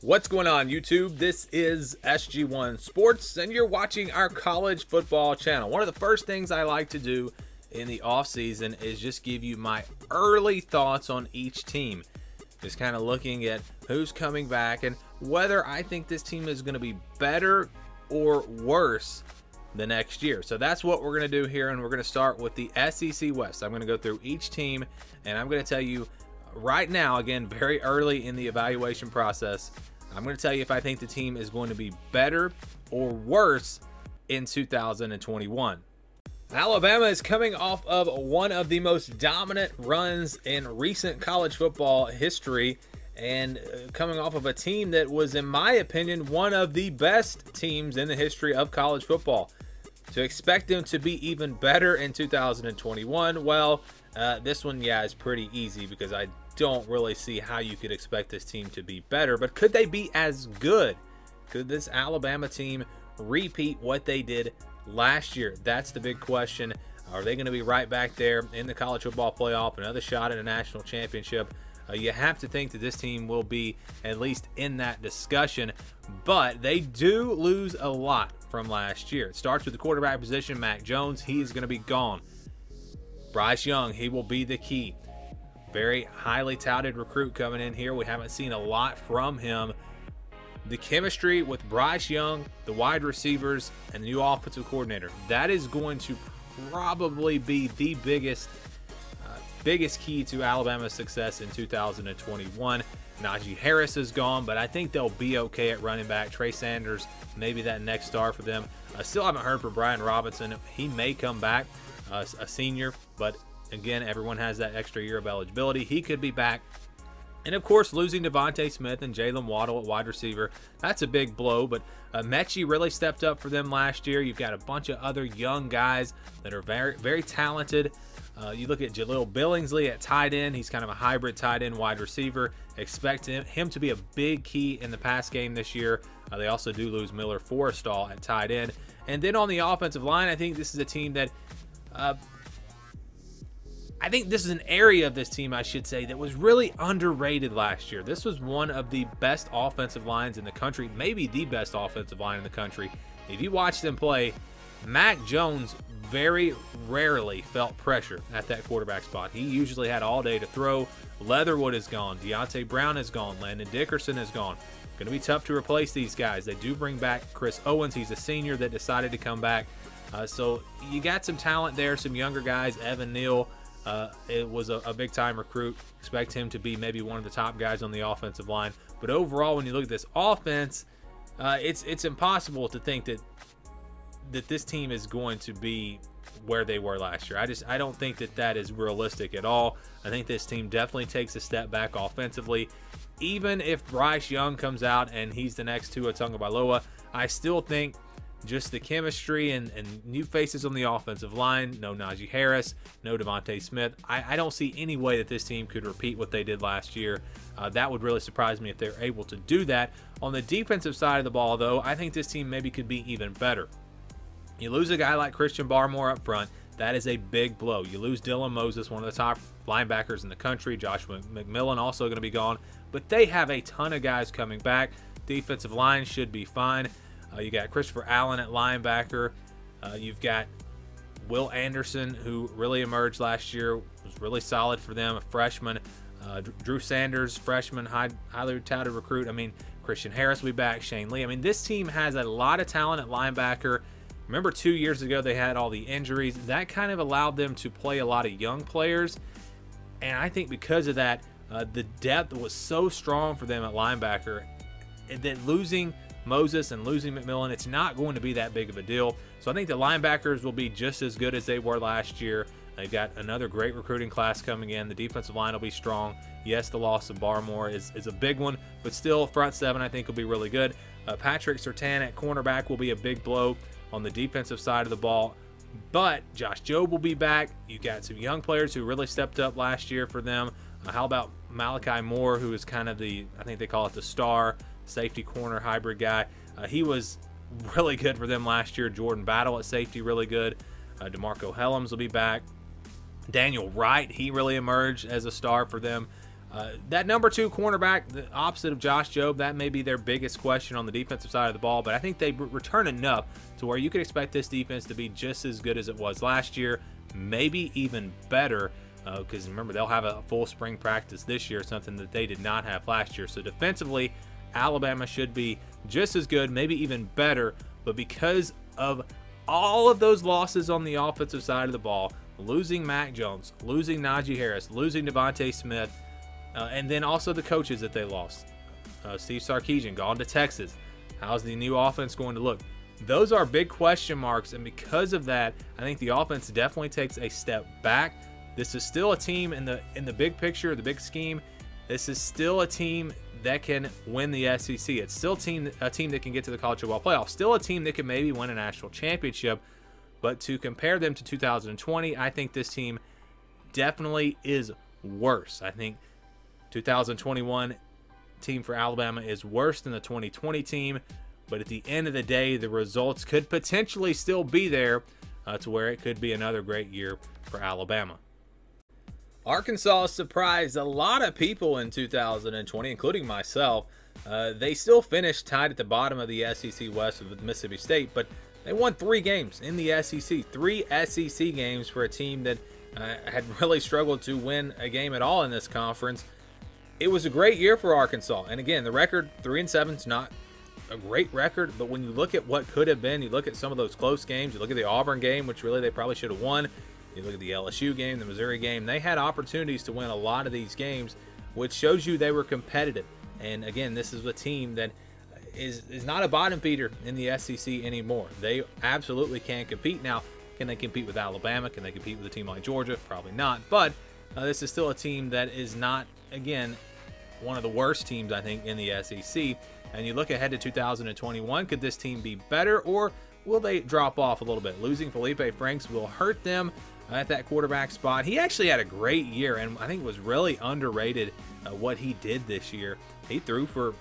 What's going on, YouTube? This is SG1 Sports, and you're watching our college football channel. One of the first things I like to do in the off-season is just give you my early thoughts on each team. Just kind of looking at who's coming back and whether I think this team is going to be better or worse the next year. So that's what we're going to do here, and we're going to start with the SEC West. I'm going to go through each team, and I'm going to tell you right now, again, very early in the evaluation process, I'm going to tell you if I think the team is going to be better or worse in 2021. Alabama is coming off of one of the most dominant runs in recent college football history, and coming off of a team that was, in my opinion, one of the best teams in the history of college football. To expect them to be even better in 2021, well, this one, yeah, is pretty easy because I don't really see how you could expect this team to be better. But could they be as good? Could this Alabama team repeat what they did last year? That's the big question. Are they going to be right back there in the college football playoff, another shot at a national championship? You have to think that this team will be at least in that discussion, but they do lose a lot from last year. It starts with the quarterback position. Mac Jones, he is going to be gone. Bryce Young, he will be the key. Very highly touted recruit coming in here. We haven't seen a lot from him. The chemistry with Bryce Young, the wide receivers, and the new offensive coordinator, that is going to probably be the biggest key to Alabama's success in 2021. Najee Harris is gone, but I think they'll be okay at running back. Trey Sanders, maybe that next star for them. I still haven't heard from Brian Robinson. He may come back, a senior, but again, everyone has that extra year of eligibility. He could be back. And of course, losing Devontae Smith and Jalen Waddle at wide receiver, that's a big blow. But Mechie really stepped up for them last year. You've got a bunch of other young guys that are very, very talented. You look at Jaleel Billingsley at tight end. He's kind of a hybrid tight end wide receiver. Expect him to be a big key in the pass game this year. They also do lose Miller Forrestall at tight end. And then on the offensive line, I think this is a team that I think this is an area of this team, I should say, that was really underrated last year. This was one of the best offensive lines in the country, maybe the best offensive line in the country. If you watch them play, Mac Jones very rarely felt pressure at that quarterback spot. He usually had all day to throw. Leatherwood is gone. Deontay Brown is gone. Landon Dickerson is gone. Going to be tough to replace these guys. They do bring back Chris Owens. He's a senior that decided to come back. So you got some talent there, some younger guys. Evan Neal, it was a big-time recruit. Expect him to be maybe one of the top guys on the offensive line. But overall, when you look at this offense, it's impossible to think that this team is going to be where they were last year. I don't think that is realistic at all. I think this team definitely takes a step back offensively. Even if Bryce Young comes out and he's the next Tua Tagovailoa, I still think just the chemistry and new faces on the offensive line, no Najee Harris, no Devontae Smith, I don't see any way that this team could repeat what they did last year. That would really surprise me if they're able to do that. On the defensive side of the ball, though, I think this team maybe could be even better. You lose a guy like Christian Barmore up front, that is a big blow. You lose Dylan Moses, one of the top linebackers in the country. Joshua McMillan also going to be gone. But they have a ton of guys coming back. Defensive line should be fine. You got Christopher Allen at linebacker. You've got Will Anderson, who really emerged last year, was really solid for them, a freshman. Drew Sanders, freshman, highly touted recruit. I mean, Christian Harris will be back, Shane Lee. I mean, this team has a lot of talent at linebacker. Remember 2 years ago they had all the injuries. That kind of allowed them to play a lot of young players. And I think because of that, the depth was so strong for them at linebacker that losing Moses and losing McMillan, it's not going to be that big of a deal. So I think the linebackers will be just as good as they were last year. They've got another great recruiting class coming in. The defensive line will be strong. Yes, the loss of Barmore is a big one, but still front seven I think will be really good. Patrick Surtain at cornerback will be a big blow on the defensive side of the ball. But Josh Jobe will be back. You got some young players who really stepped up last year for them. How about Malachi Moore, who is kind of I think they call it the star safety corner hybrid guy. He was really good for them last year. Jordan Battle at safety, really good. DeMarco Helms will be back. Daniel Wright, he really emerged as a star for them. That number 2 cornerback, the opposite of Josh Jobe, that may be their biggest question on the defensive side of the ball, but I think they return enough to where you could expect this defense to be just as good as it was last year, maybe even better, because remember, they'll have a full spring practice this year, something that they did not have last year. So defensively, Alabama should be just as good, maybe even better, but because of all of those losses on the offensive side of the ball, losing Mac Jones, losing Najee Harris, losing Devontae Smith, and then also the coaches that they lost. Steve Sarkisian gone to Texas. How's the new offense going to look? Those are big question marks, and because of that, I think the offense definitely takes a step back. This is still a team in the big picture, the big scheme. This is still a team that can win the SEC. It's still a team that can get to the college football playoff. Still a team that can maybe win a national championship. But to compare them to 2020, I think this team definitely is worse. I think 2021 team for Alabama is worse than the 2020 team, but at the end of the day, the results could potentially still be there to where it could be another great year for Alabama. Arkansas surprised a lot of people in 2020, including myself. They still finished tied at the bottom of the SEC West with Mississippi State, but they won 3 games in the SEC. 3 SEC games for a team that had really struggled to win a game at all in this conference. It was a great year for Arkansas. And again, the record 3-7 is not a great record, but when you look at what could have been, you look at some of those close games, you look at the Auburn game, which really they probably should have won. You look at the LSU game, the Missouri game, they had opportunities to win a lot of these games, which shows you they were competitive. And again, this is a team that is not a bottom feeder in the SEC anymore. They absolutely can compete. Now, can they compete with Alabama? Can they compete with a team like Georgia? Probably not. But this is still a team that is not, again, one of the worst teams, I think, in the SEC. And you look ahead to 2021, could this team be better, or will they drop off a little bit? Losing Felipe Franks will hurt them at that quarterback spot. He actually had a great year, and I think was really underrated what he did this year. He threw for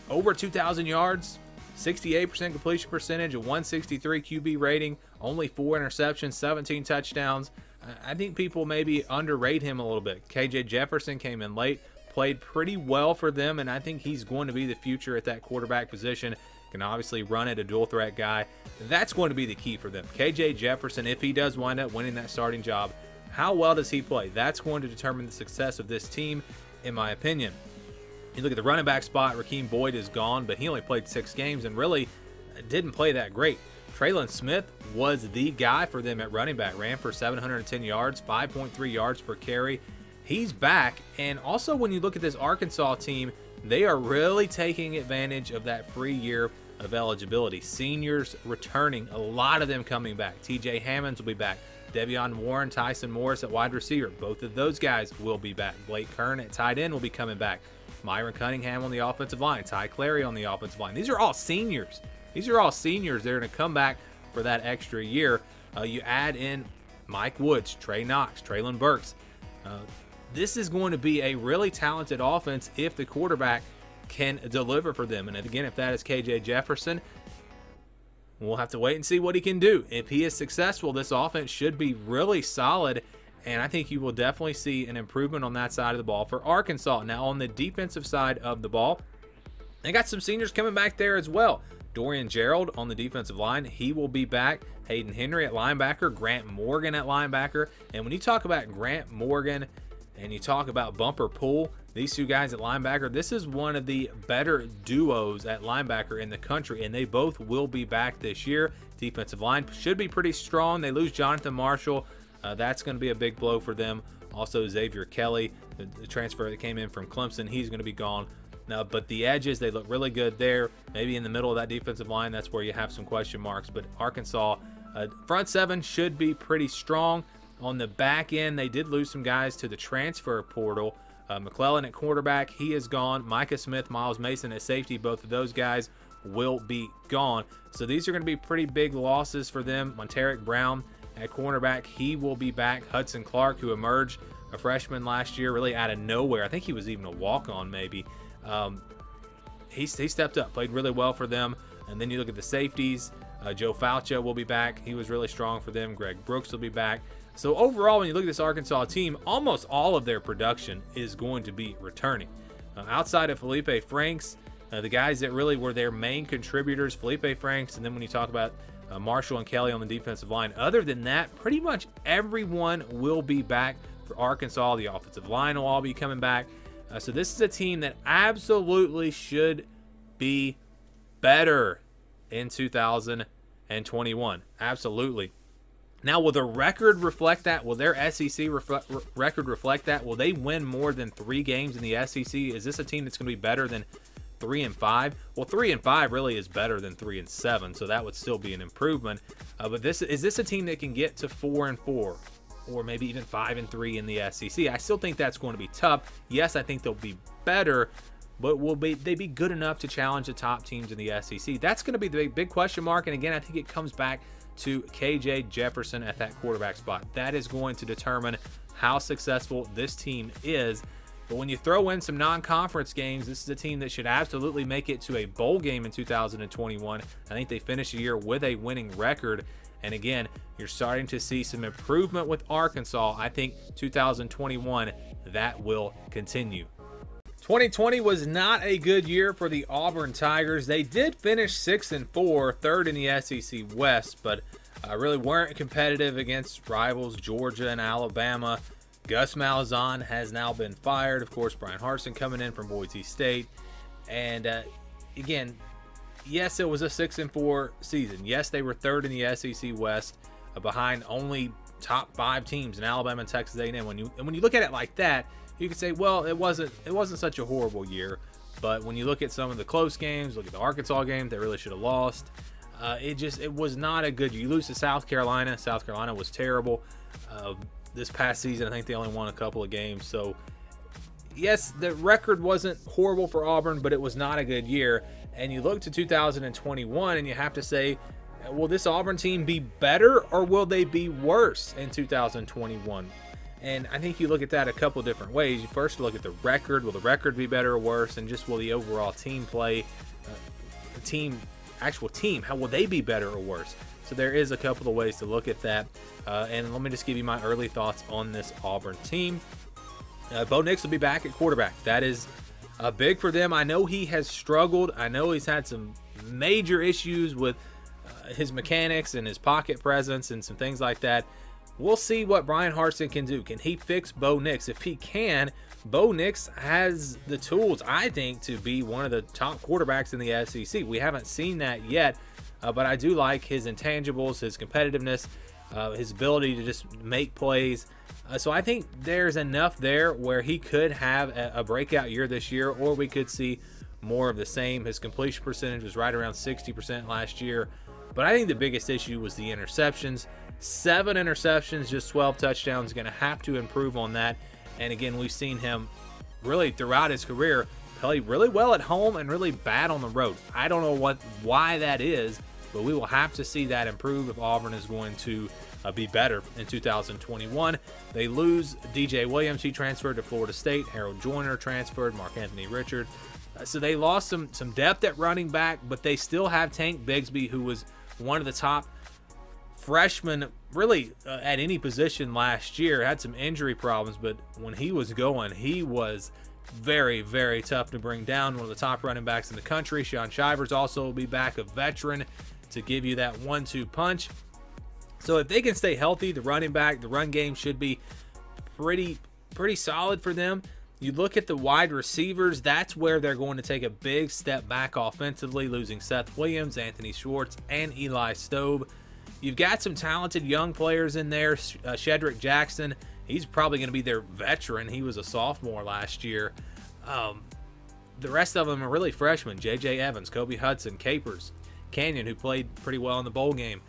over 2,000 yards, 68% completion percentage, a 163 QB rating, only 4 interceptions, 17 touchdowns. I think people maybe underrate him a little bit. KJ Jefferson came in late, played pretty well for them, and I think he's going to be the future at that quarterback position. Can obviously run it, a dual threat guy. That's going to be the key for them. KJ Jefferson, if he does wind up winning that starting job, how well does he play? That's going to determine the success of this team, in my opinion. You look at the running back spot, Raheem Boyd is gone, but he only played 6 games and really didn't play that great. Traylon Smith was the guy for them at running back, ran for 710 yards, 5.3 yards per carry. He's back, and also when you look at this Arkansas team, they are really taking advantage of that free year of eligibility. Seniors returning, a lot of them coming back. TJ Hammonds will be back. Devion Warren, Tyson Morris at wide receiver. Both of those guys will be back. Blake Kern at tight end will be coming back. Myron Cunningham on the offensive line. Ty Clary on the offensive line. These are all seniors. They're going to come back for that extra year. You add in Mike Woods, Trey Knox, Traylon Burks. This is going to be a really talented offense if the quarterback can deliver for them. And again, if that is KJ Jefferson, we'll have to wait and see what he can do. If he is successful, this offense should be really solid, and I think you will definitely see an improvement on that side of the ball for Arkansas. Now, on the defensive side of the ball, they got some seniors coming back there as well. Dorian Gerald on the defensive line, he will be back. Hayden Henry at linebacker, Grant Morgan at linebacker. And when you talk about Grant Morgan and you talk about Bumper Poole, these 2 guys at linebacker, this is one of the better duos at linebacker in the country, and they both will be back this year. Defensive line should be pretty strong. They lose Jonathan Marshall. That's going to be a big blow for them. Also, Xavier Kelly, the transfer that came in from Clemson, he's going to be gone. Now, but the edges, they look really good there. Maybe in the middle of that defensive line, that's where you have some question marks. But Arkansas, front 7 should be pretty strong. On the back end, they did lose some guys to the transfer portal. McClellan at quarterback, he is gone. Micah Smith, Miles Mason at safety, both of those guys will be gone. So these are going to be pretty big losses for them. Monteric Brown at cornerback, he will be back. Hudson Clark, who emerged a freshman last year, really out of nowhere. I think he was even a walk-on maybe. He stepped up, played really well for them. And then you look at the safeties. Joe Faucia will be back. He was really strong for them. Greg Brooks will be back. So overall, when you look at this Arkansas team, almost all of their production is going to be returning. Outside of Felipe Franks, the guys that really were their main contributors, Felipe Franks, and then when you talk about Marshall and Kelly on the defensive line, other than that, pretty much everyone will be back for Arkansas. The offensive line will all be coming back. So this is a team that absolutely should be better in 2021. Absolutely. Now, will the record reflect that? Will their SEC record reflect that? Will they win more than 3 games in the SEC? Is this a team that's going to be better than 3-5? Well, 3-5 really is better than 3-7, so that would still be an improvement. But is this a team that can get to 4-4, or maybe even 5-3 in the SEC? I still think that's going to be tough. Yes, I think they'll be better, but will they be good enough to challenge the top teams in the SEC? That's going to be the big question mark. And again, I think it comes back to KJ Jefferson at that quarterback spot. That is going to determine how successful this team is. But when you throw in some non-conference games, this is a team that should absolutely make it to a bowl game in 2021. I think they finished the year with a winning record. And again, you're starting to see some improvement with Arkansas. I think 2021, that will continue. 2020 was not a good year for the Auburn Tigers. They did finish 6-4, third in the SEC West, but really weren't competitive against rivals Georgia and Alabama. Gus Malzahn has now been fired. Of course, Brian Harsin coming in from Boise State. And again, yes, it was a 6-4 season. Yes, they were third in the SEC West, behind only top 5 teams in Alabama and Texas A&M. When you look at it like that, you could say, well, it wasn't such a horrible year. But when you look at some of the close games, look at the Arkansas game, they really should have lost. It was not a good year. You lose to South Carolina. South Carolina was terrible. This past season, I think they only won a couple of games. So, yes, the record wasn't horrible for Auburn, but it was not a good year. And you look to 2021, and you have to say, will this Auburn team be better, or will they be worse in 2021? And I think you look at that a couple different ways. You first look at the record. Will the record be better or worse? And just will the overall team play, actual team, how will they be better or worse? So there is a couple of ways to look at that. And let me just give you my early thoughts on this Auburn team. Bo Nix will be back at quarterback. That is big for them. I know he has struggled. I know he's had some major issues with his mechanics and his pocket presence and some things like that. We'll see what Brian Harsin can do. Can he fix Bo Nix? If he can, Bo Nix has the tools, I think, to be one of the top quarterbacks in the SEC. We haven't seen that yet, but I do like his intangibles, his competitiveness, his ability to just make plays. So I think there's enough there where he could have a breakout year this year, or we could see more of the same. His completion percentage was right around 60% last year. But I think the biggest issue was the interceptions. 7 interceptions, just 12 touchdowns. Going to have to improve on that. And again, we've seen him really throughout his career play really well at home and really bad on the road. I don't know why that is, but we will have to see that improve if Auburn is going to be better in 2021. They lose DJ Williams. He transferred to Florida State. Harold Joyner transferred. Mark Anthony Richard. So they lost some depth at running back, but they still have Tank Bigsby, who was one of the top freshmen really at any position last year. Had some injury problems, but when he was going, he was very, very tough to bring down. One of the top running backs in the country. Sean Shivers also will be back, a veteran, to give you that 1-2 punch. So if they can stay healthy, the run game should be pretty solid for them. You look at the wide receivers, that's where they're going to take a big step back offensively, losing Seth Williams, Anthony Schwartz, and Eli Stobe. You've got some talented young players in there. Shedrick Jackson, he's probably going to be their veteran. He was a sophomore last year. The rest of them are really freshmen. J.J. Evans, Kobe Hudson, Capers, Canyon, who played pretty well in the bowl game.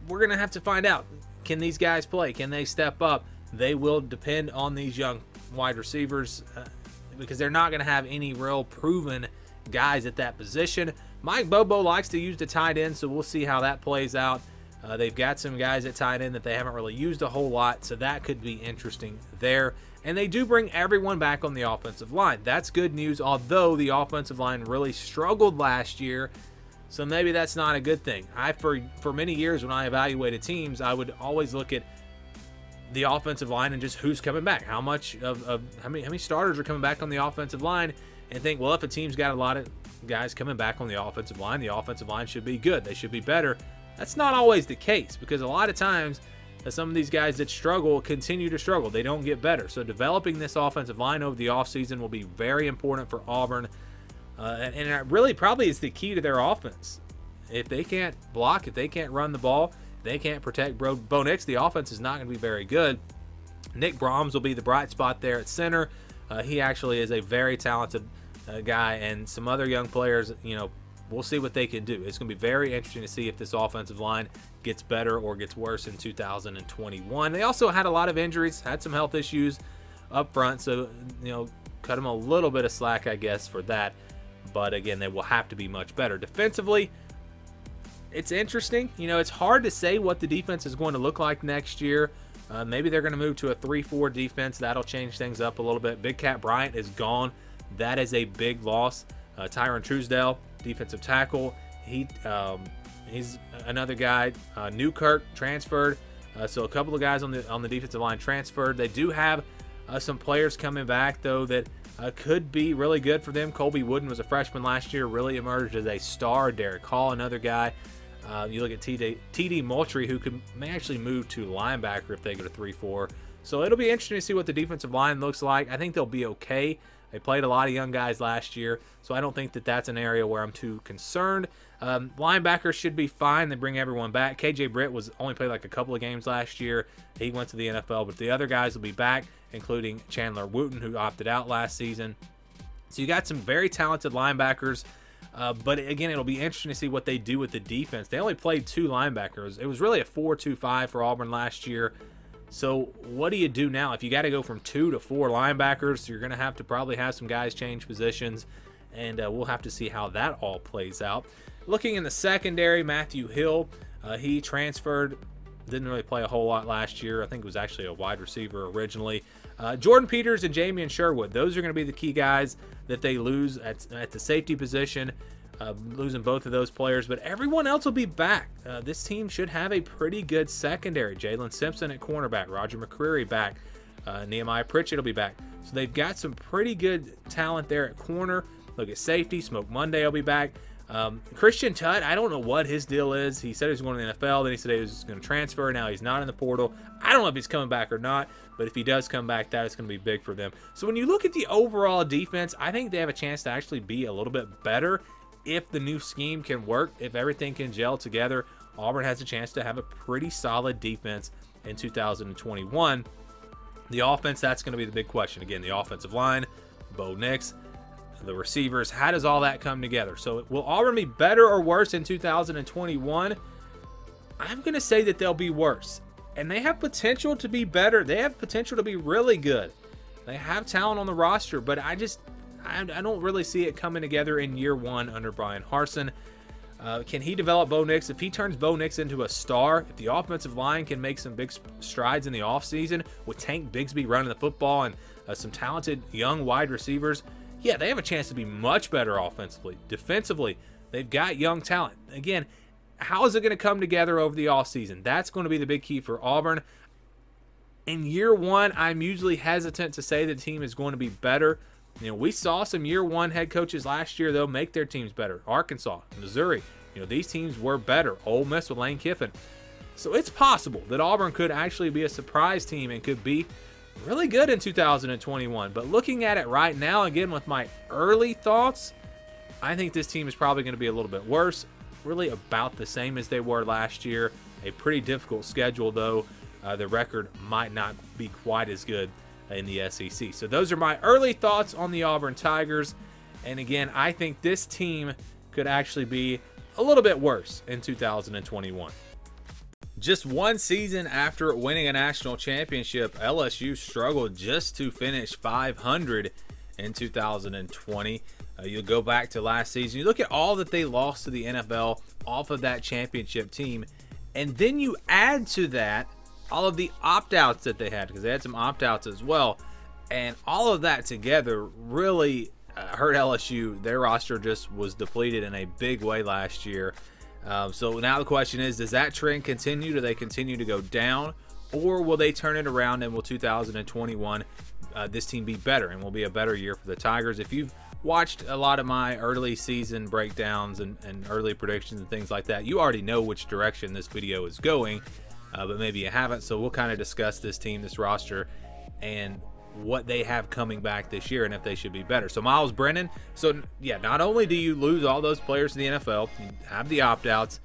We're going to have to find out. Can these guys play? Can they step up? They will depend on these young wide receivers because they're not going to have any real proven guys at that position. Mike Bobo likes to use the tight end, so we'll see how that plays out. They've got some guys at tight end that they haven't really used a whole lot, so that could be interesting there. And they do bring everyone back on the offensive line. That's good news, although the offensive line really struggled last year. So maybe that's not a good thing. For many years when I evaluated teams, I would always look at the offensive line and just who's coming back. How many starters are coming back on the offensive line, and think, well, if a team's got a lot of guys coming back on the offensive line should be good. They should be better. That's not always the case, because a lot of times some of these guys that struggle continue to struggle. They don't get better. So developing this offensive line over the offseason will be very important for Auburn. And it really probably is the key to their offense. If they can't block, if they can't run the ball, if they can't protect Bo Nix, the offense is not going to be very good. Nick Brahms will be the bright spot there at center. He actually is a very talented guy, and some other young players, we'll see what they can do. It's going to be very interesting to see if this offensive line gets better or gets worse in 2021. They also had a lot of injuries, had some health issues up front, so, cut them a little bit of slack, I guess, for that. But again, they will have to be much better. Defensively, it's interesting. It's hard to say what the defense is going to look like next year. Maybe they're going to move to a 3-4 defense. That'll change things up a little bit. Big Cat Bryant is gone. That is a big loss. Tyron Truesdell, defensive tackle. He's another guy. Newkirk transferred. So a couple of guys on the defensive line transferred. They do have some players coming back, though, that could be really good for them. Colby Wooden was a freshman last year, really emerged as a star. Derek Hall, another guy. You look at T.D. Moultrie, who may actually move to linebacker if they go to 3-4. So it'll be interesting to see what the defensive line looks like. I think they'll be okay. They played a lot of young guys last year, so I don't think that that's an area where I'm too concerned. Linebackers should be fine. They bring everyone back. KJ Britt only played like a couple of games last year. He went to the NFL, but the other guys will be back, including Chandler Wooten, who opted out last season. So you got some very talented linebackers, but again, it'll be interesting to see what they do with the defense. They only played 2 linebackers. It was really a 4-2-5 for Auburn last year. So what do you do now? If you got to go from 2 to 4 linebackers, you're going to have to probably have some guys change positions, and we'll have to see how that all plays out. Looking in the secondary, Matthew Hill, he transferred, didn't really play a whole lot last year. I think it was actually a wide receiver originally. Jordan Peters and Jamian Sherwood, those are going to be the key guys that they lose at the safety position. Losing both of those players, but everyone else will be back. This team should have a pretty good secondary. Jalen Simpson at cornerback, Roger McCreary back, Nehemiah Pritchett will be back. So they've got some pretty good talent there at corner. Look at safety, Smoke Monday will be back. Christian Tutt, I don't know what his deal is. He said he was going to the NFL, then he said he was going to transfer. Now he's not in the portal. I don't know if he's coming back or not, but if he does come back, that is going to be big for them. So when you look at the overall defense, I think they have a chance to actually be a little bit better. If the new scheme can work, if everything can gel together, Auburn has a chance to have a pretty solid defense in 2021. The offense, that's going to be the big question. Again, the offensive line, Bo Nix, the receivers, how does all that come together? So will Auburn be better or worse in 2021? I'm going to say that they'll be worse. And they have potential to be better. They have potential to be really good. They have talent on the roster, but I don't really see it coming together in year 1 under Brian Harsin. Can he develop Bo Nix? If he turns Bo Nix into a star, if the offensive line can make some big strides in the offseason with Tank Bigsby running the football and some talented young wide receivers, yeah, they have a chance to be much better offensively. Defensively, they've got young talent. Again, how is it going to come together over the offseason? That's going to be the big key for Auburn. In year 1, I'm usually hesitant to say the team is going to be better. We saw some year 1 head coaches last year, though, make their teams better. Arkansas, Missouri, these teams were better. Ole Miss with Lane Kiffin. So it's possible that Auburn could actually be a surprise team and could be really good in 2021. But looking at it right now, again, with my early thoughts, I think this team is probably going to be a little bit worse. Really about the same as they were last year. A pretty difficult schedule, though. The record might not be quite as good in the SEC. So those are my early thoughts on the Auburn Tigers. And again, I think this team could actually be a little bit worse in 2021. Just one season after winning a national championship, LSU struggled just to finish 500 in 2020. You'll go back to last season. You look at all that they lost to the NFL off of that championship team, and then you add to that all of the opt-outs that they had, because they had some opt-outs as well, and all of that together really, hurt LSU. Their roster just was depleted in a big way last year. So now the question is, does that trend continue? Do they continue to go down? Or will they turn it around, and will 2021 this team be better and will be a better year for the Tigers? If you've watched a lot of my early season breakdowns and early predictions and things like that, you already know which direction this video is going, but maybe you haven't. So we'll kind of discuss this team, this roster, and what they have coming back this year and if they should be better. So Miles Brennan, so yeah, not only do you lose all those players to the NFL, you have the opt-outs,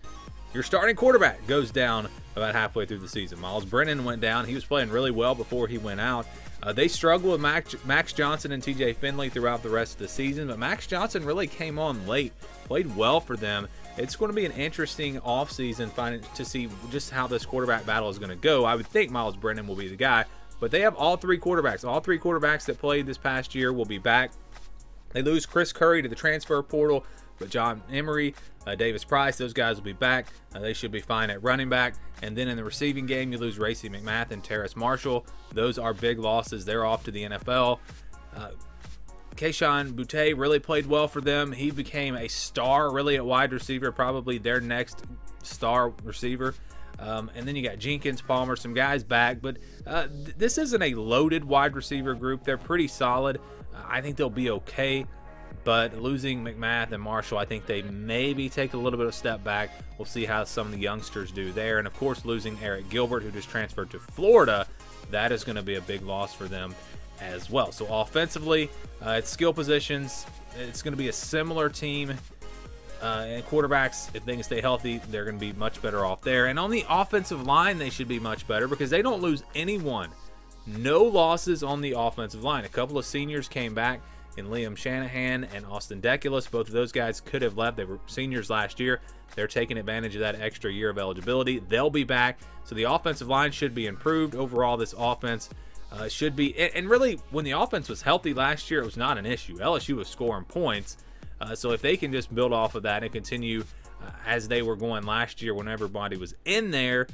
your starting quarterback goes down about halfway through the season. Miles Brennan went down. He was playing really well before he went out. They struggled with Max Johnson and TJ Finley throughout the rest of the season, but Max Johnson really came on late, played well for them. It's going to be an interesting offseason to see just how this quarterback battle is going to go. I would think Miles Brennan will be the guy, but they have all three quarterbacks. All three quarterbacks that played this past year will be back. They lose Chris Curry to the transfer portal, but John Emery, Davis Price, those guys will be back. They should be fine at running back. And then in the receiving game, you lose Racey McMath and Terrace Marshall. Those are big losses. They're off to the NFL. Keyshawn Boutte really played well for them. He became a star really at wide receiver, probably their next star receiver. And then you got Jenkins, Palmer, some guys back. But this isn't a loaded wide receiver group. They're pretty solid. I think they'll be okay. But losing McMath and Marshall, I think they maybe take a little bit of a step back. We'll see how some of the youngsters do there. And, of course, losing Eric Gilbert, who just transferred to Florida, that is going to be a big loss for them as well. So, offensively, at skill positions, it's going to be a similar team. And quarterbacks, if they can stay healthy, they're going to be much better off there. And on the offensive line, they should be much better because they don't lose anyone. No losses on the offensive line. A couple of seniors came back in Liam Shanahan and Austin Deculus. Both of those guys could have left. They were seniors last year. They're taking advantage of that extra year of eligibility. They'll be back. So the offensive line should be improved. Overall, this offense should be, and really, when the offense was healthy last year, it was not an issue. LSU was scoring points. So if they can just build off of that and continue as they were going last year when everybody was in there,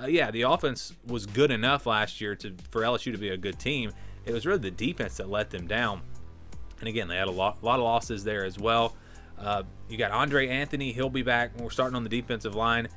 yeah, the offense was good enough last year for LSU to be a good team. It was really the defense that let them down. And again, they had a lot of losses there as well. You got Andre Anthony. He'll be back. We're starting on the defensive line.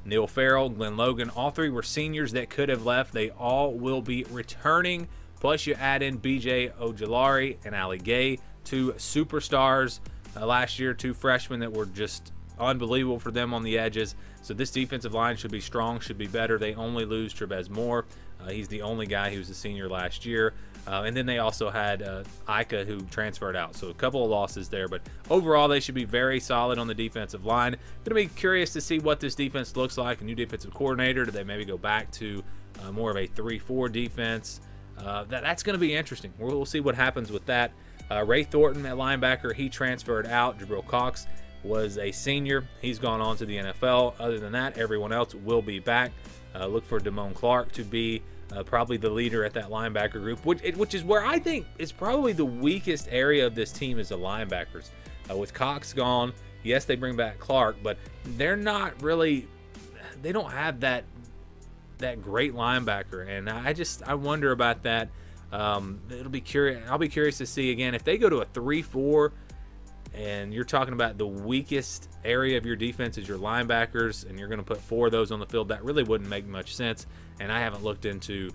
Neil Farrell, Glenn Logan. All three were seniors that could have left. They all will be returning. Plus, you add in B.J. Ojulari and Ali Gay, two superstars last year, two freshmen that were just unbelievable for them on the edges. So this defensive line should be strong, should be better. They only lose Trevez Moore. He's the only guy who was a senior last year. And then they also had Ika, who transferred out. So a couple of losses there. But overall, they should be very solid on the defensive line. Going to be curious to see what this defense looks like. A new defensive coordinator. Do they maybe go back to more of a 3-4 defense? That's going to be interesting. We'll see what happens with that. Ray Thornton at linebacker, he transferred out. Jabril Cox was a senior. He's gone on to the NFL. Other than that, everyone else will be back. Look for Damone Clark to be probably the leader at that linebacker group, which is where I think is probably the weakest area of this team is the linebackers. With Cox gone, yes, they bring back Clark, but they're not really, they don't have that great linebacker, and I wonder about that. It'll be curious. I'll be curious to see again if they go to a 3-4. And you're talking about the weakest area of your defense is your linebackers, and you're going to put 4 of those on the field. That really wouldn't make much sense, and I haven't looked into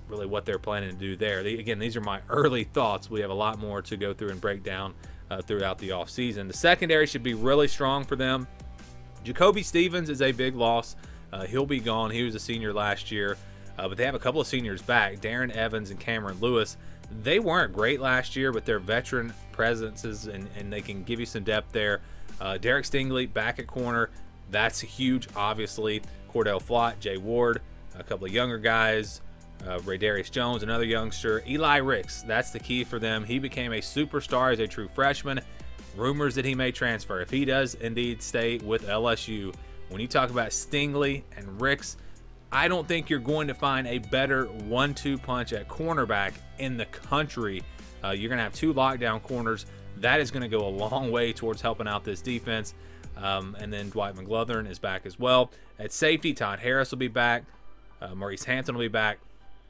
really what they're planning to do there. Again, these are my early thoughts. We have a lot more to go through and break down throughout the offseason. The secondary should be really strong for them. Jacoby Stevens is a big loss. He'll be gone. He was a senior last year, but they have a couple of seniors back, Darren Evans and Cameron Lewis. They weren't great last year, but they're veteran presences, and they can give you some depth there. Derek Stingley back at corner. That's huge, obviously. Cordell Flott, Jay Ward, a couple of younger guys. Ray Darius Jones, another youngster. Eli Ricks, that's the key for them. He became a superstar as a true freshman. Rumors that he may transfer. If he does indeed stay with LSU, when you talk about Stingley and Ricks, I don't think you're going to find a better 1-2 punch at cornerback in the country. You're going to have 2 lockdown corners. That is going to go a long way towards helping out this defense. And then Dwight McGlothern is back as well. At safety, Todd Harris will be back. Maurice Hampton will be back.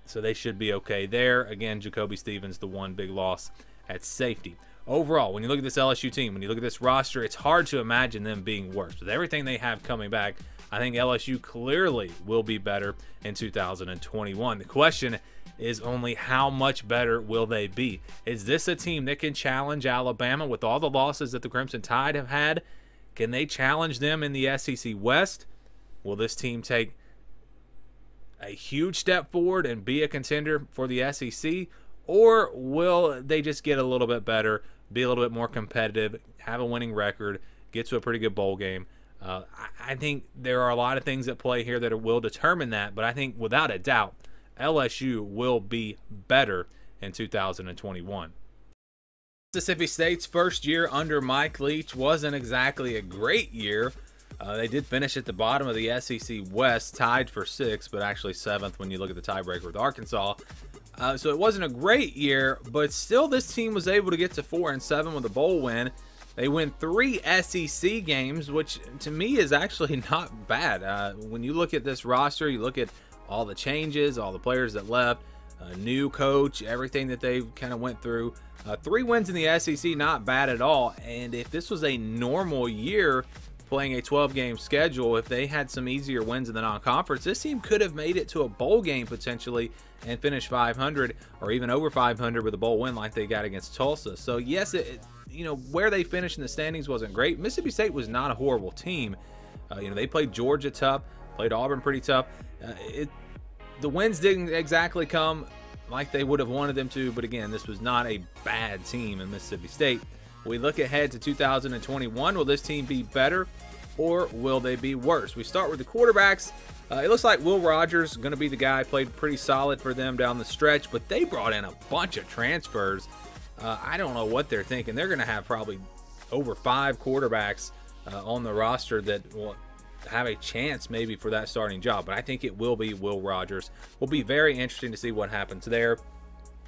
So they should be okay there. Again, Jacoby Stevens, the one big loss at safety. overall, when you look at this LSU team, when you look at this roster, it's hard to imagine them being worse. With everything they have coming back, I think LSU clearly will be better in 2021. The question is only how much better will they be? Is this a team that can challenge Alabama with all the losses that the Crimson Tide have had? Can they challenge them in the SEC West? Will this team take a huge step forward and be a contender for the SEC? Or will they just get a little bit better, be a little bit more competitive, have a winning record, get to a pretty good bowl game? I think there are a lot of things at play here that will determine that, but I think without a doubt, LSU will be better in 2021. Mississippi State's first year under Mike Leach wasn't exactly a great year. They did finish at the bottom of the SEC West, tied for 6th, but actually 7th when you look at the tiebreaker with Arkansas. So it wasn't a great year, but still this team was able to get to 4-7 with a bowl win. They win 3 SEC games, which to me is actually not bad. When you look at this roster, you look at all the changes, all the players that left, new coach, everything that they kind of went through. 3 wins in the SEC, not bad at all. And if this was a normal year playing a 12-game schedule, if they had some easier wins in the non-conference, this team could have made it to a bowl game potentially and finished 500 or even over 500 with a bowl win like they got against Tulsa. So yes, where they finished in the standings wasn't great. Mississippi State was not a horrible team. They played Georgia tough, played Auburn pretty tough. The wins didn't exactly come like they would have wanted them to, but again, this was not a bad team in Mississippi State. We look ahead to 2021. Will this team be better or will they be worse? We start with the quarterbacks. It looks like Will Rogers is going to be the guy. Played pretty solid for them down the stretch, but they brought in a bunch of transfers. I don't know what they're thinking. They're going to have probably over 5 quarterbacks on the roster that will have a chance maybe for that starting job, but I think it will be Will Rogers. Will be very interesting to see what happens there.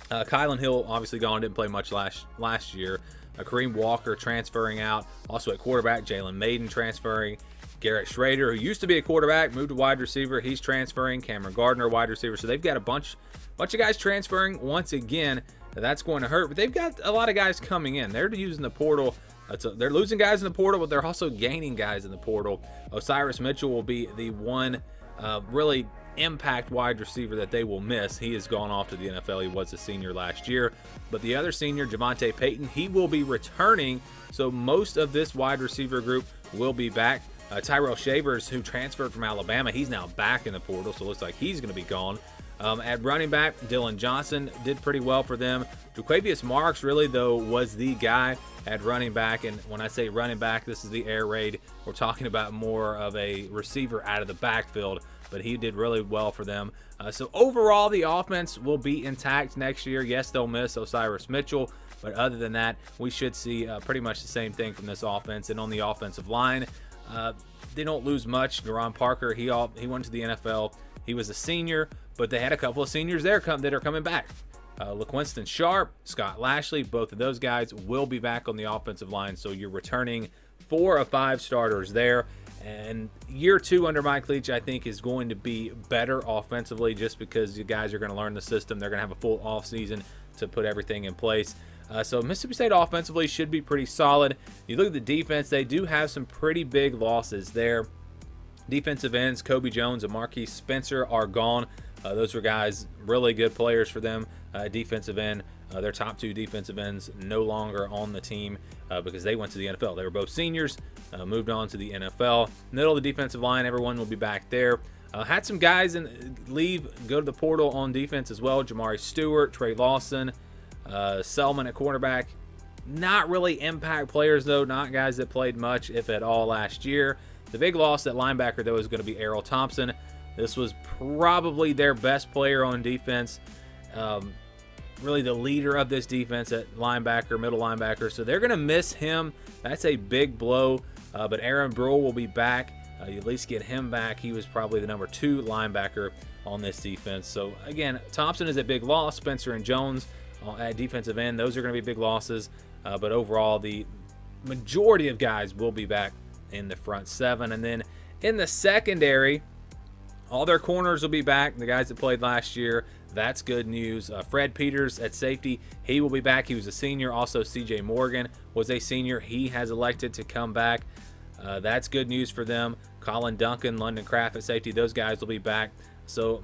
Kylan Hill obviously gone, didn't play much last year. Kareem Walker transferring out. Also at quarterback, Jalen Maiden transferring. Garrett Schrader, who used to be a quarterback, moved to wide receiver. He's transferring. Cameron Gardner, wide receiver. So they've got a bunch of guys transferring. Once again, that's going to hurt, but they've got a lot of guys coming in. They're using the portal. They're losing guys in the portal, but they're also gaining guys in the portal. Osiris Mitchell will be the one really impact wide receiver that they will miss. He has gone off to the NFL. He was a senior last year. But the other senior, Javonte Payton, he will be returning. So most of this wide receiver group will be back. Tyrell Shavers, who transferred from Alabama, he's now back in the portal, so it looks like he's going to be gone. At running back, Dylan Johnson did pretty well for them. Jaquavius Marks really, though, was the guy at running back. And when I say running back, this is the air raid. We're talking about more of a receiver out of the backfield, but he did really well for them. So overall, the offense will be intact next year. Yes, they'll miss Osiris Mitchell, but other than that, we should see pretty much the same thing from this offense. And on the offensive line, they don't lose much. Deron Parker, he went to the NFL. He was a senior, but they had a couple of seniors there that are coming back. LaQuinston Sharp, Scott Lashley, both of those guys will be back on the offensive line. So you're returning 4 of 5 starters there. And year 2 under Mike Leach, I think, is going to be better offensively just because you guys are going to learn the system. They're going to have a full offseason to put everything in place. So Mississippi State offensively should be pretty solid. You look at the defense, they do have some pretty big losses there. Defensive ends, Kobe Jones and Marquise Spencer are gone. Those were guys, really good players for them. Defensive end, their top 2 defensive ends no longer on the team because they went to the NFL. They were both seniors, moved on to the NFL. Middle of the defensive line, everyone will be back there. Had some guys go to the portal on defense as well. Jamari Stewart, Trey Lawson, Selman at quarterback. Not really impact players, though. Not guys that played much, if at all, last year. The big loss at linebacker, though, is going to be Errol Thompson. This was probably their best player on defense. Really the leader of this defense at linebacker, middle linebacker. So they're going to miss him. That's a big blow. But Aaron Brule will be back. You at least get him back. He was probably the number 2 linebacker on this defense. So, again, Thompson is a big loss. Spencer and Jones at defensive end, those are going to be big losses. But overall, the majority of guys will be back in the front 7. And then in the secondary, all their corners will be back, the guys that played last year. That's good news. Fred Peters at safety, he will be back. He was a senior. Also, C.J. Morgan was a senior. He has elected to come back. That's good news for them. Colin Duncan, London Craft at safety, those guys will be back. So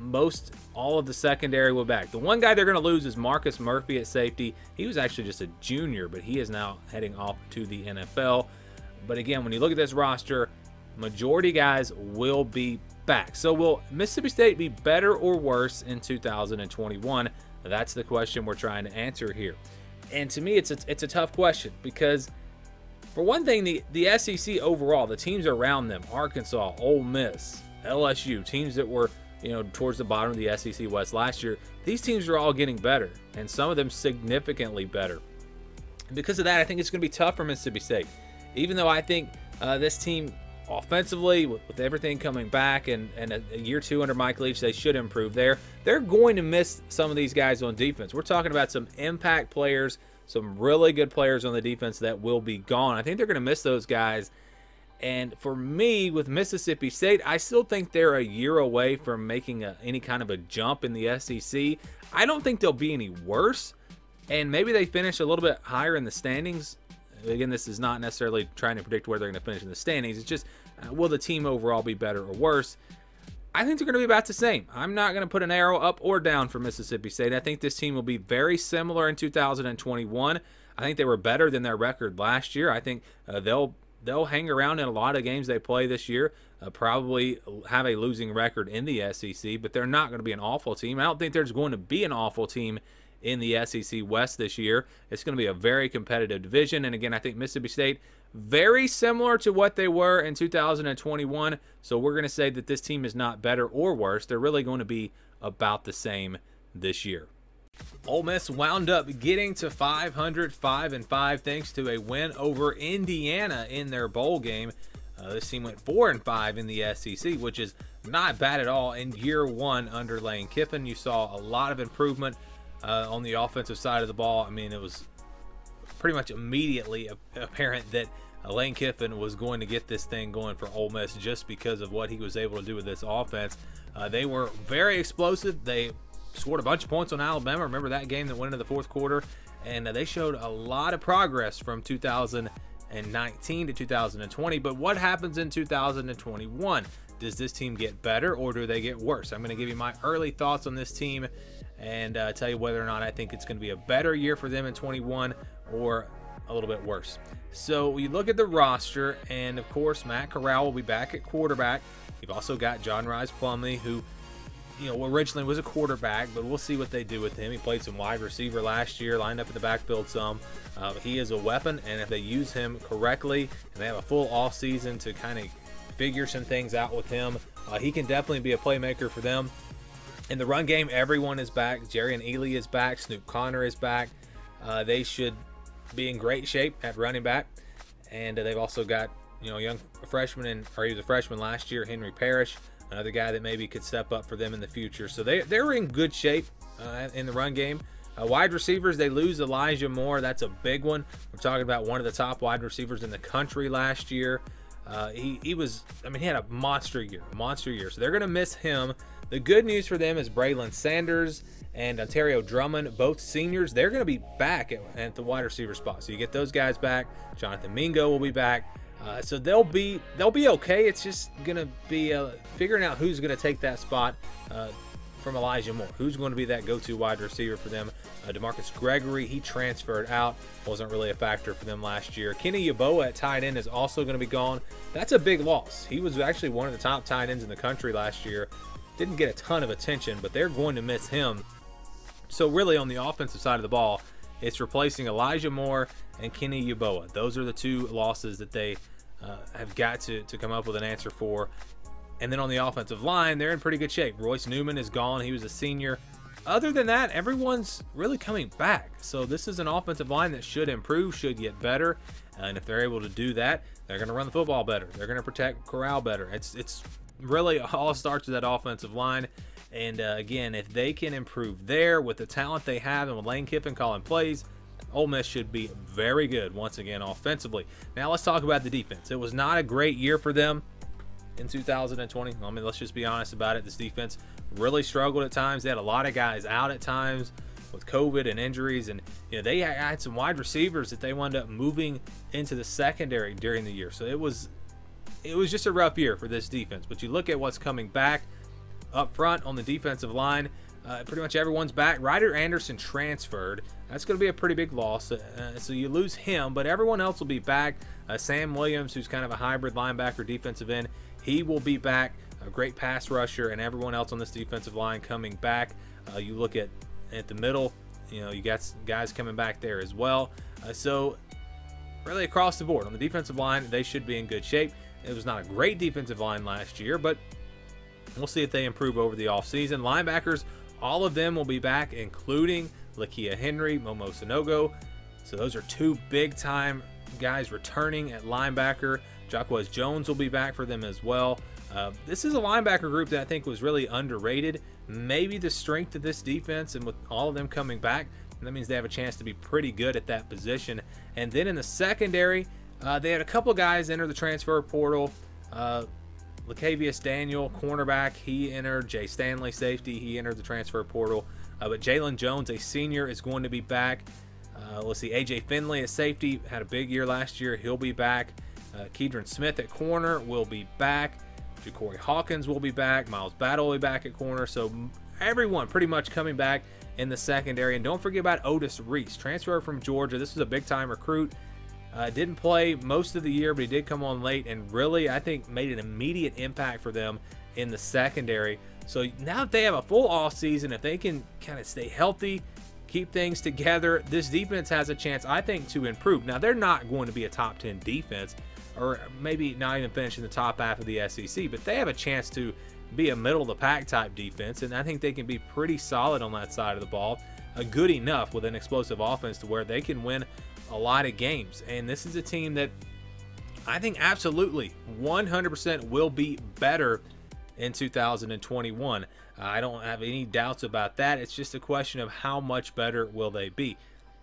all of the secondary will be back. The one guy they're going to lose is Marcus Murphy at safety. He was actually just a junior, but he is now heading off to the NFL. But again, when you look at this roster, majority guys will be back. So will Mississippi State be better or worse in 2021? That's the question we're trying to answer here. And to me, it's a tough question because, for one thing, the SEC overall, the teams around them, Arkansas, Ole Miss, LSU, teams that were towards the bottom of the SEC West last year, these teams are all getting better, and some of them significantly better. And because of that, I think it's going to be tough for Mississippi State. Even though I think this team offensively, with everything coming back and a year 2 under Mike Leach, they should improve there. They're going to miss some of these guys on defense. We're talking about some impact players, some really good players on the defense that will be gone. I think they're going to miss those guys. And for me, with Mississippi State, I still think they're a year away from making any kind of a jump in the SEC. I don't think they'll be any worse. And maybe they finish a little bit higher in the standings. Again, this is not necessarily trying to predict where they're going to finish in the standings. It's just, will the team overall be better or worse? I think they're going to be about the same. I'm not going to put an arrow up or down for Mississippi State. I think this team will be very similar in 2021. I think they were better than their record last year. I think they'll hang around in a lot of games they play this year, probably have a losing record in the SEC, but they're not going to be an awful team. I don't think there's going to be an awful team in the SEC West this year. It's going to be a very competitive division. And again, I think Mississippi State, very similar to what they were in 2021. So we're going to say that this team is not better or worse. They're really going to be about the same this year. Ole Miss wound up getting to 500, 5-5, thanks to a win over Indiana in their bowl game. This team went 4-5 in the SEC, which is not bad at all in year 1 under Lane Kiffin. You saw a lot of improvement on the offensive side of the ball. I mean, it was pretty much immediately apparent that Lane Kiffin was going to get this thing going for Ole Miss just because of what he was able to do with this offense. They were very explosive. They scored a bunch of points on Alabama. Remember that game that went into the fourth quarter? And they showed a lot of progress from 2019 to 2020. But what happens in 2021? Does this team get better or do they get worse? I'm going to give you my early thoughts on this team and tell you whether or not I think it's going to be a better year for them in 21 or a little bit worse. So we look at the roster, and of course Matt Corral will be back at quarterback. You've also got John Rice Plumlee, who originally was a quarterback, but we'll see what they do with him. He played some wide receiver last year, lined up in the backfield some. He is a weapon, and if they use him correctly and they have a full off season to kind of figure some things out with him, he can definitely be a playmaker for them. In the run game, everyone is back. Jerry and Ely is back. Snoop Connor is back. They should be in great shape at running back. And they've also got young freshman, or he was a freshman last year, Henry Parrish, another guy that maybe could step up for them in the future. So they're in good shape in the run game. Wide receivers, they lose Elijah Moore. That's a big one. We're talking about one of the top wide receivers in the country last year. He had a monster year. So they're going to miss him. The good news for them is Braylon Sanders and Ontario Drummond, both seniors. They're going to be back at the wide receiver spot. So you get those guys back. Jonathan Mingo will be back. So they'll be okay. It's just going to be figuring out who's going to take that spot from Elijah Moore. Who's going to be that go-to wide receiver for them? DeMarcus Gregory, he transferred out. Wasn't really a factor for them last year. Kenny Yeboah at tight end is also going to be gone. That's a big loss. He was actually one of the top tight ends in the country last year. Didn't get a ton of attention, but they're going to miss him. So really on the offensive side of the ball, it's replacing Elijah Moore and Kenny Yeboah. Those are the two losses that they have got to come up with an answer for. And then on the offensive line, they're in pretty good shape. Royce Newman is gone. He was a senior. Other than that, everyone's really coming back. So this is an offensive line that should improve, should get better. And if they're able to do that, they're going to run the football better. They're going to protect Corral better. It's really all starts with that offensive line. And again, if they can improve there with the talent they have and with Lane Kiffin calling plays, Ole Miss should be very good once again offensively. Now let's talk about the defense. It was not a great year for them. in 2020. I mean, let's just be honest about it. This defense really struggled at times. They had a lot of guys out at times with COVID and injuries, and they had some wide receivers that they wound up moving into the secondary during the year. So it was just a rough year for this defense. But you look at what's coming back up front on the defensive line. Pretty much everyone's back. Ryder Anderson transferred. That's going to be a pretty big loss. So you lose him, but everyone else will be back. Sam Williams, who's kind of a hybrid linebacker defensive end, he will be back. A great pass rusher, and everyone else on this defensive line coming back. You look at the middle, you got guys coming back there as well. So really across the board on the defensive line, they should be in good shape. It was not a great defensive line last year, but we'll see if they improve over the offseason. Linebackers, all of them will be back, including Lakia Henry, Momo Sanogo. So those are two big-time guys returning at linebacker. Jaquez Jones will be back for them as well. This is a linebacker group that I think was really underrated. Maybe the strength of this defense, and with all of them coming back, that means they have a chance to be pretty good at that position. And then in the secondary, they had a couple guys enter the transfer portal. Lacavius Daniel, cornerback, he entered. Jay Stanley, safety, he entered the transfer portal. But Jalen Jones, a senior, is going to be back. Let's see, AJ Finley, a safety, had a big year last year. He'll be back. Keydron Smith at corner will be back. Ja'Cory Hawkins will be back. Miles Battle will be back at corner. So everyone pretty much coming back in the secondary. And don't forget about Otis Reese, transfer from Georgia. This was a big-time recruit. Didn't play most of the year, but he did come on late and really, I think, made an immediate impact for them in the secondary. So now that they have a full off season, if they can kind of stay healthy, keep things together, this defense has a chance, I think, to improve. Now, they're not going to be a top 10 defense, or maybe not even finish in the top half of the SEC, but they have a chance to be a middle-of-the-pack type defense, and I think they can be pretty solid on that side of the ball, good enough with an explosive offense to where they can win a lot of games. And this is a team that I think absolutely 100% will be better in 2021. I don't have any doubts about that. It's just a question of how much better will they be.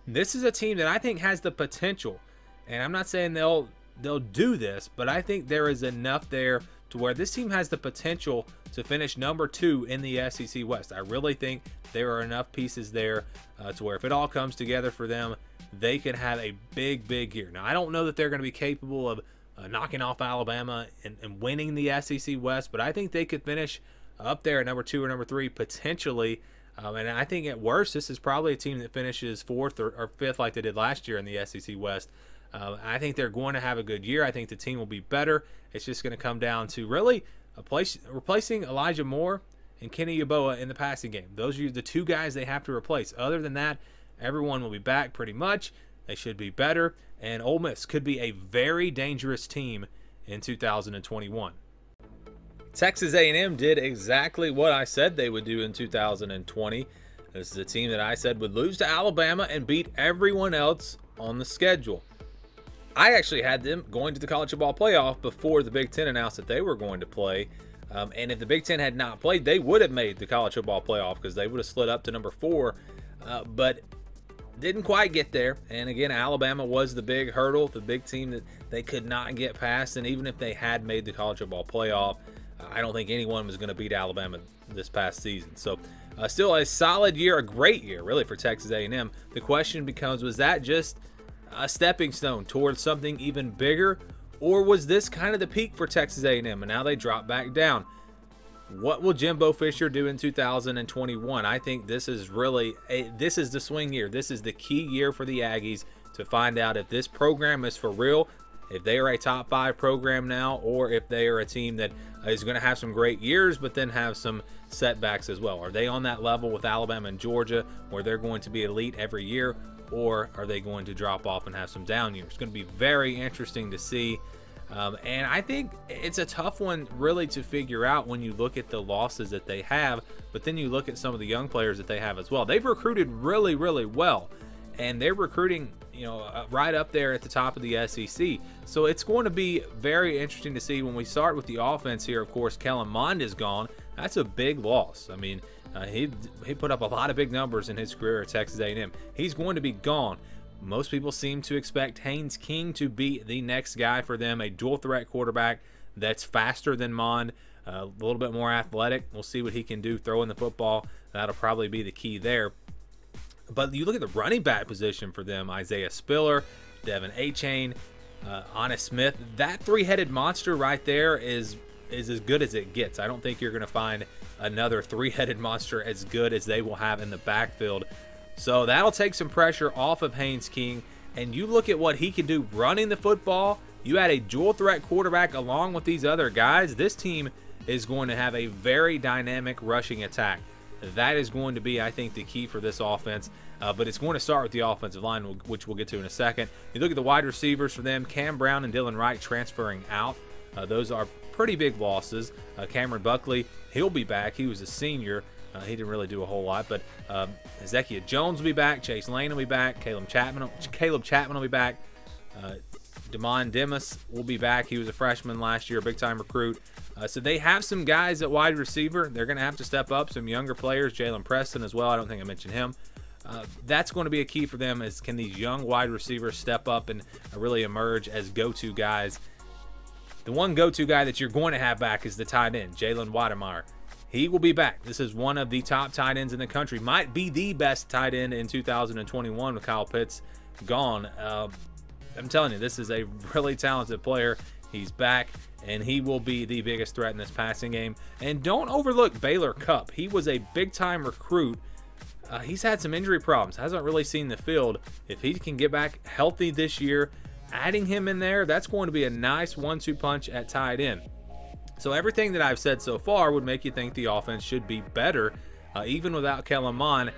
This is a team that I think has the potential, and I'm not saying they'll do this, but I think there is enough there to where this team has the potential to finish number 2 in the SEC West. I really think there are enough pieces there to where if it all comes together for them, they could have a big year. Now, I don't know that they're going to be capable of knocking off Alabama and winning the SEC West, but I think they could finish up there at number 2 or number 3 potentially. And I think at worst, this is probably a team that finishes 4th or 5th like they did last year in the SEC West. I think they're going to have a good year. I think the team will be better. It's just going to come down to really replacing Elijah Moore and Kenny Yeboah in the passing game. Those are the two guys they have to replace. Other than that, everyone will be back pretty much. They should be better. And Ole Miss could be a very dangerous team in 2021. Texas A&M did exactly what I said they would do in 2020. This is a team that I said would lose to Alabama and beat everyone else on the schedule. I actually had them going to the college football playoff before the Big Ten announced that they were going to play. And if the Big Ten had not played, they would have made the college football playoff because they would have slid up to number 4. But didn't quite get there. And again, Alabama was the big hurdle, the big team that they could not get past. And even if they had made the college football playoff, I don't think anyone was going to beat Alabama this past season. So still a solid year, a great year really for Texas A&M. The question becomes, was that just a stepping stone towards something even bigger, or was this kind of the peak for Texas A&M and now they drop back down? What will Jimbo Fisher do in 2021? I think this is really this is the swing year. This is the key year for the Aggies to find out if this program is for real, if they are a top 5 program now, or if they are a team that is going to have some great years but then have some setbacks as well. Are they on that level with Alabama and Georgia where they're going to be elite every year, or are they going to drop off and have some down years? It's going to be very interesting to see. And I think it's a tough one really to figure out when you look at the losses that they have, but then you look at some of the young players that they have as well. They've recruited really well, and they're recruiting, right up there at the top of the SEC. So it's going to be very interesting to see when we start with the offense here. Of course, Kellen Mond is gone. That's a big loss. I mean, he put up a lot of big numbers in his career at Texas A&M. He's going to be gone. Most people seem to expect Haynes King to be the next guy for them, a dual threat quarterback that's faster than Mond, a little bit more athletic. We'll see what he can do throwing the football. That'll probably be the key there. But you look at the running back position for them: Isaiah Spiller, Devin Achane, Honest Smith. That three-headed monster right there is as good as it gets. I don't think you're going to find another three-headed monster as good as they will have in the backfield. So that'll take some pressure off of Haynes King. And you look at what he can do running the football. You add a dual threat quarterback along with these other guys. This team is going to have a very dynamic rushing attack. That is going to be, I think, the key for this offense. But it's going to start with the offensive line, which we'll get to in a second. You look at the wide receivers for them: Cam Brown and Dylan Wright transferring out. Those are pretty big losses. Cameron Buckley, he'll be back. He was a senior. He didn't really do a whole lot, but Ezekiel Jones will be back. Chase Lane will be back. Caleb Chapman will be back. Damon Demas will be back. He was a freshman last year, a big-time recruit. So they have some guys at wide receiver. They're going to have to step up. Some younger players, Jalen Preston as well. I don't think I mentioned him. That's going to be a key for them, is can these young wide receivers step up and really emerge as go-to guys. The one go-to guy that you're going to have back is the tight end, Jalen Wademeyer. He will be back. This is one of the top tight ends in the country. Might be the best tight end in 2021 with Kyle Pitts gone. I'm telling you, this is a really talented player. He's back, and he will be the biggest threat in this passing game. And don't overlook Baylor Cupp. He was a big-time recruit. He's had some injury problems. Hasn't really seen the field. If he can get back healthy this year, adding him in there, that's going to be a nice 1-2 punch at tight end. So everything that I've said so far would make you think the offense should be better, even without Kellen Mond.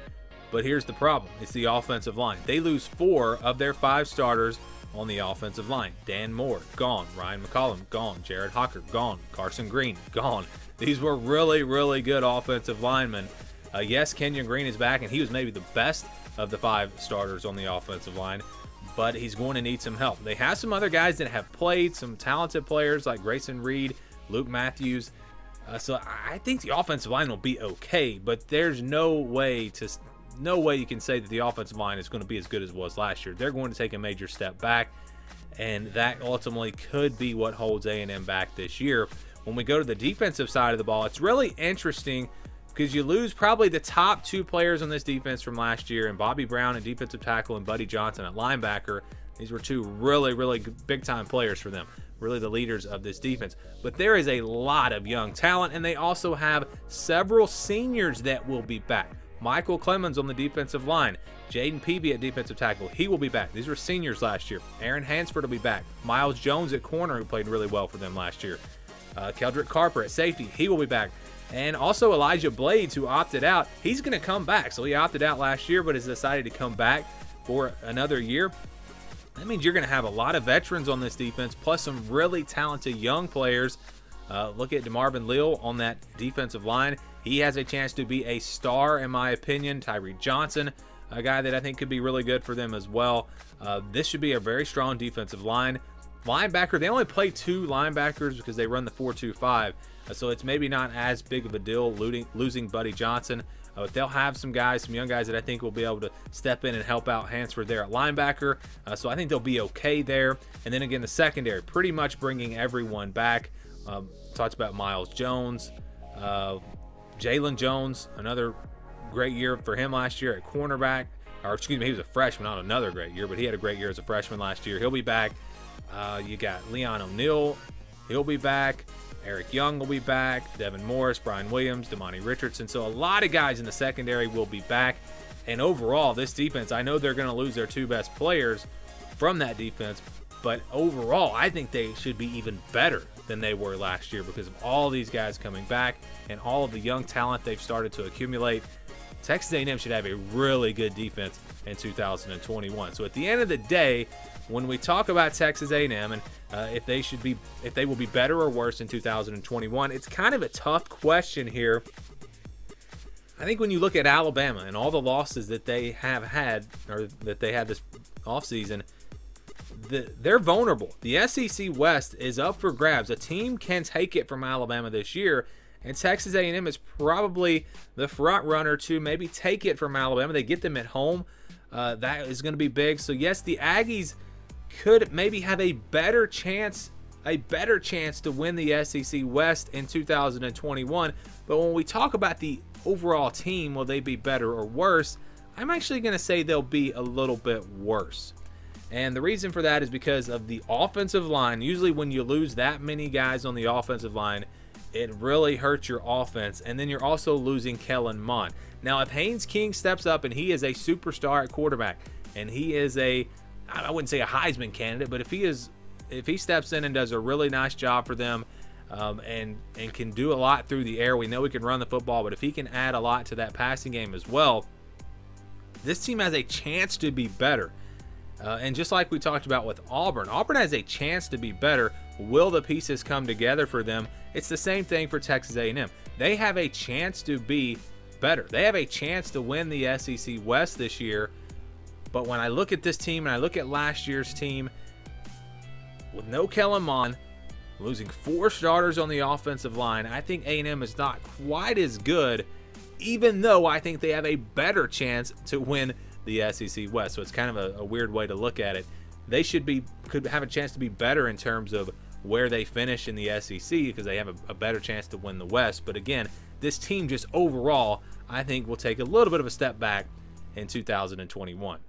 But here's the problem. It's the offensive line. They lose 4 of their 5 starters on the offensive line. Dan Moore, gone. Ryan McCollum, gone. Jared Hocker, gone. Carson Green, gone. These were really, really good offensive linemen. Yes, Kenyon Green is back, and he was maybe the best of the 5 starters on the offensive line, but he's going to need some help. They have some other guys that have played, some talented players like Grayson Reed, Luke Matthews. So I think the offensive line will be okay, but there's no way you can say that the offensive line is going to be as good as it was last year. They're going to take a major step back, and that ultimately could be what holds A&M back this year. When we go to the defensive side of the ball, it's really interesting because you lose probably the top 2 players on this defense from last year, and Bobby Brown at defensive tackle and Buddy Johnson at linebacker. These were 2 really, really big-time players for them, really the leaders of this defense. But there is a lot of young talent, and they also have several seniors that will be back. Michael Clemens on the defensive line. Jaden Peavy at defensive tackle. He will be back. These were seniors last year. Aaron Hansford will be back. Miles Jones at corner, who played really well for them last year. Keldrick Carper at safety. He will be back. And also Elijah Blades, who opted out. He's going to come back. So he opted out last year, but has decided to come back for another year. That means you're going to have a lot of veterans on this defense, plus some really talented young players. Look at DeMarvin Leal on that defensive line. He has a chance to be a star, in my opinion. Tyree Johnson, a guy that I think could be really good for them as well. This should be a very strong defensive line. Linebacker, they only play 2 linebackers because they run the 4-2-5. So it's maybe not as big of a deal losing Buddy Johnson. But they'll have some guys, some young guys that I think will be able to step in and help out Hansford there at linebacker. So I think they'll be okay there. And then again, the secondary, pretty much bringing everyone back. Talked about Miles Jones. Jalen Jones, another great year for him last year at cornerback. Or excuse me, he was a freshman, not another great year, but he had a great year as a freshman last year. He'll be back. You got Leon O'Neal. He'll be back. Eric Young will be back. Devin Morris, Brian Williams, Damani Richardson. So a lot of guys in the secondary will be back. And overall, this defense, I know they're going to lose their 2 best players from that defense, but overall, I think they should be even better than they were last year because of all these guys coming back and all of the young talent they've started to accumulate. Texas A&M should have a really good defense in 2021. So at the end of the day, when we talk about Texas A&M and if they will be better or worse in 2021, it's kind of a tough question here. I think when you look at Alabama and all the losses that they have had, or that they had this offseason, they're vulnerable. The SEC West is up for grabs. A team can take it from Alabama this year, and Texas A&M is probably the front runner to maybe take it from Alabama. They get them at home. That is going to be big. So yes, the Aggies could maybe have a better chance a better chance to win the SEC West in 2021. But when we talk about the overall team, will they be better or worse? I'm actually going to say they'll be a little bit worse. And the reason for that is because of the offensive line. Usually when you lose that many guys on the offensive line, it really hurts your offense. And then you're also losing Kellen Mond. Now, if Haynes King steps up and he is a superstar at quarterback, and he is I wouldn't say a Heisman candidate, but if he steps in and does a really nice job for them, and can do a lot through the air, we know he can run the football, but if he can add a lot to that passing game as well, this team has a chance to be better. And just like we talked about with Auburn has a chance to be better. Will the pieces come together for them? It's the same thing for Texas A&M. They have a chance to be better. They have a chance to win the SEC West this year. But when I look at this team and I look at last year's team, with no Kellen Mond, losing 4 starters on the offensive line, I think A&M is not quite as good, even though I think they have a better chance to win the SEC West. So it's kind of a weird way to look at it. They could have a chance to be better in terms of where they finish in the SEC, because they have a better chance to win the West. But again, this team just overall, I think, will take a little bit of a step back in 2021.